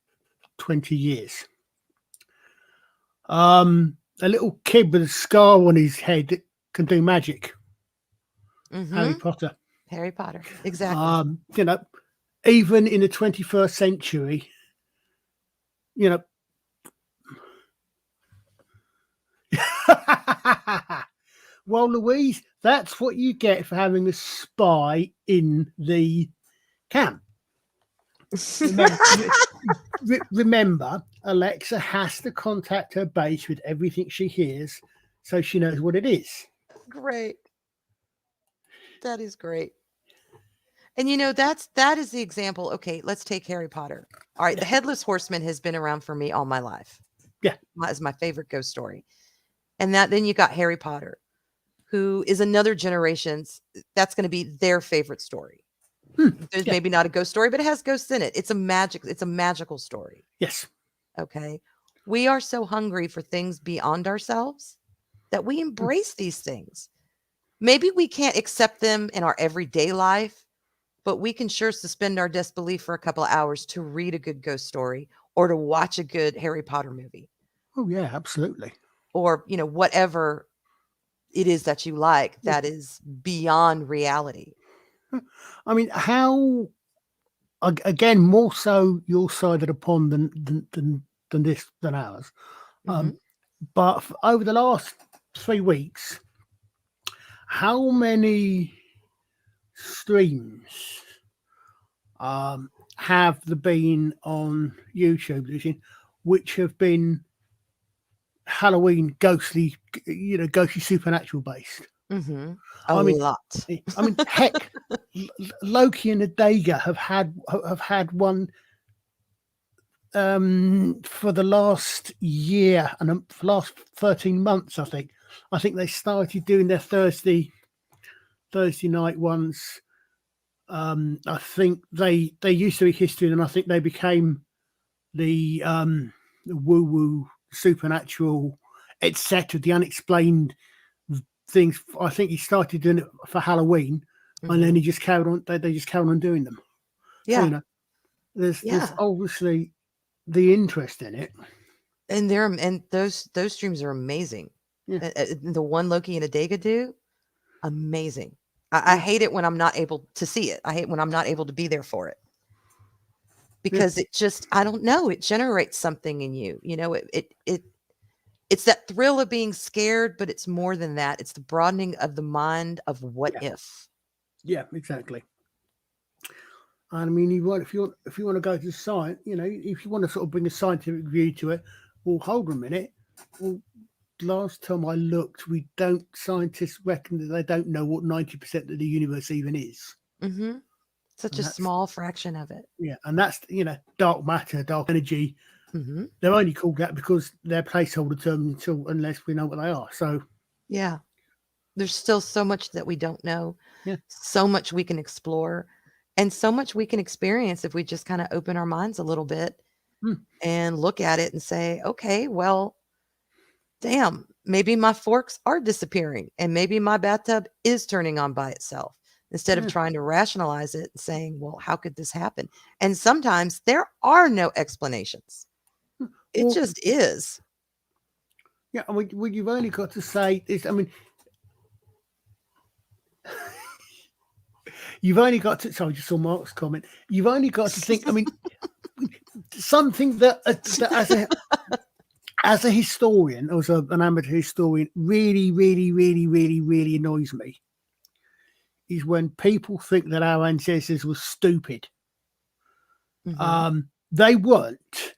20 years? A little kid with a scar on his head that can do magic. Harry Mm-hmm. Potter. Harry Potter. Exactly. You know, even in the 21st century, you know. Well, Louise, that's what you get for having a spy in the camp. Remember, Alexa has to contact her base with everything she hears so she knows what it is. Great. That is great. And you know, that is the example. Okay, let's take Harry Potter. All right, the Headless Horseman has been around for me all my life. Yeah. Is my favorite ghost story. And then you got Harry Potter, who is another generation's, that's going to be their favorite story. There's maybe not a ghost story, but it has ghosts in it. It's a magical story. Yes. Okay. We are so hungry for things beyond ourselves that we embrace these things. Maybe we can't accept them in our everyday life, but we can sure suspend our disbelief for a couple of hours to read a good ghost story or to watch a good Harry Potter movie. Oh, yeah, absolutely. Or, you know, whatever it is that you like that is beyond reality. I mean, how, again, more so your side of the pond than ours. Mm-hmm. But over the last 3 weeks, how many streams have there been on YouTube, which have been Halloween ghostly supernatural based? Mm-hmm. I mean, Lot. heck, Loki and Adega have had one for the last year and for the last 13 months, I think they started doing their Thursday night ones. I think they used to be history, and I think they became the woo woo, supernatural, etc. The unexplained things. I think he started doing it for Halloween, and then Mhm. he just carried on. They just carried on doing them. So Yeah. there's Yeah. obviously the interest in it. And those streams are amazing. Yeah, The one Loki and Adega do, amazing. I yeah, hate it when I'm not able to see it. I hate when I'm not able to be there for it yeah, because it just I don't know, it generates something in you. You know, it's that thrill of being scared, but it's more than that. It's the broadening of the mind of what yeah, if. yeah, exactly. And I mean, if you want to go to science, if you want to sort of bring a scientific view to it, well, hold on a minute. Well, last time I looked, we don't scientists reckon that they don't know what 90% of the universe even is, Mhm. Such and a that's small fraction of it. yeah, and that's dark matter, dark energy. Mhm. They're only called that because they're placeholder terms unless we know what they are. So Yeah. There's still so much that we don't know, yeah, so much we can explore, and so much we can experience if we just kind of open our minds a little bit hmm, and look at it and say, okay, well, damn, maybe my forks are disappearing and maybe my bathtub is turning on by itself instead of yeah. trying to rationalize it and saying, well, how could this happen? And sometimes there are no explanations. It Well, just is. yeah. I mean, well, you've only got to say this. I mean, you've only got to. Sorry, just saw Mark's comment. You've only got to think. I mean, something that as a historian, or as an amateur historian, really, really, really, really, really annoys me is when people think that our ancestors were stupid. Hmm. They weren't.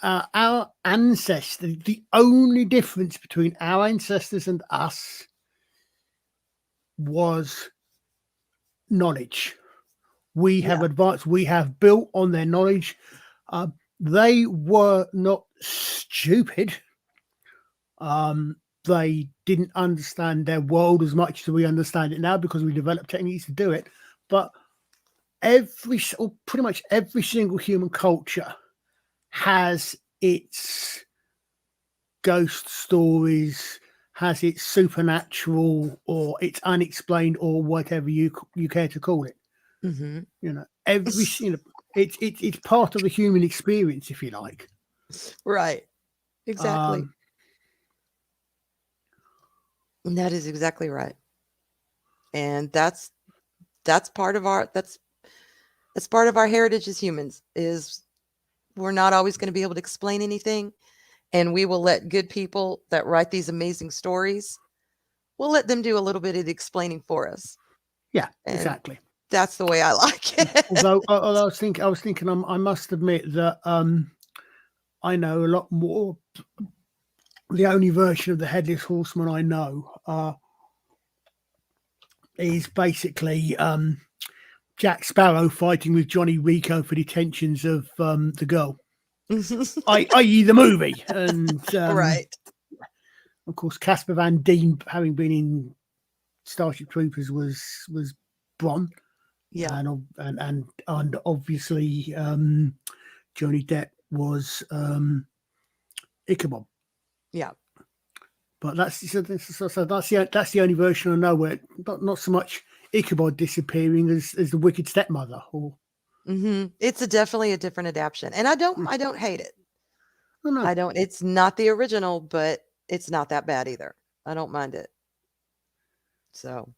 Our ancestors, the only difference between our ancestors and us was knowledge. We Yeah. have advanced, we have built on their knowledge. Uh, they were not stupid. They didn't understand their world as much as we understand it now because we developed techniques to do it. But or pretty much every single human culture has its ghost stories, has its supernatural or its unexplained or whatever you care to call it. Hmm. Every it's part of the human experience, if you like. Right. Exactly. Um, And that is exactly right. And that's part of our that's part of our heritage as humans is we're not always going to be able to explain anything, and we will let good people that write these amazing stories, we'll let them do a little bit of the explaining for us. yeah, And exactly. that's the way I like it. Although I was thinking, I must admit that I know a lot more. The only version of the headless horseman I know is basically Jack Sparrow fighting with Johnny Rico for the attentions of the girl, i.e. the movie, and Right. of course Casper Van Dien, having been in Starship Troopers, was Bron, Yeah. and obviously Johnny Depp was Ichabod. Yeah. But that's the only version I know where not so much Ichabod disappearing as the wicked stepmother. Or It's definitely a different adaptation, and hmm, I don't hate it. I don't know. I don't. It's not the original, but it's not that bad either. I don't mind it. So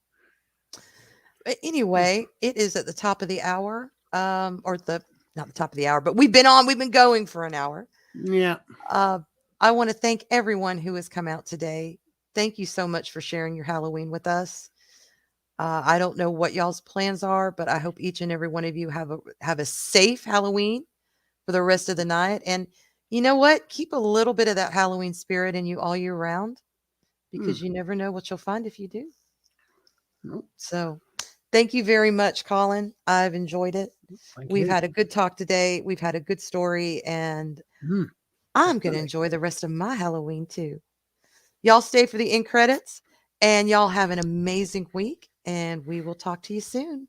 Yeah, anyway, it is at the top of the hour, or the not the top of the hour, but we've been going for an hour. yeah. Uh, I want to thank everyone who has come out today. Thank you so much for sharing your Halloween with us. I don't know what y'all's plans are, but I hope each and every one of you have a safe Halloween for the rest of the night. And you know what? Keep a little bit of that Halloween spirit in you all year round Hmm, because you never know what you'll find if you do. no. So Thank you very much, Colin. I've enjoyed it. Thank We've you. had a good talk today. We've had a good story, and Mm, I'm going to definitely. enjoy the rest of my Halloween too. Y'all stay for the end credits, and y'all have an amazing week, and we will talk to you soon.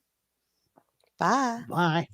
Bye. Bye.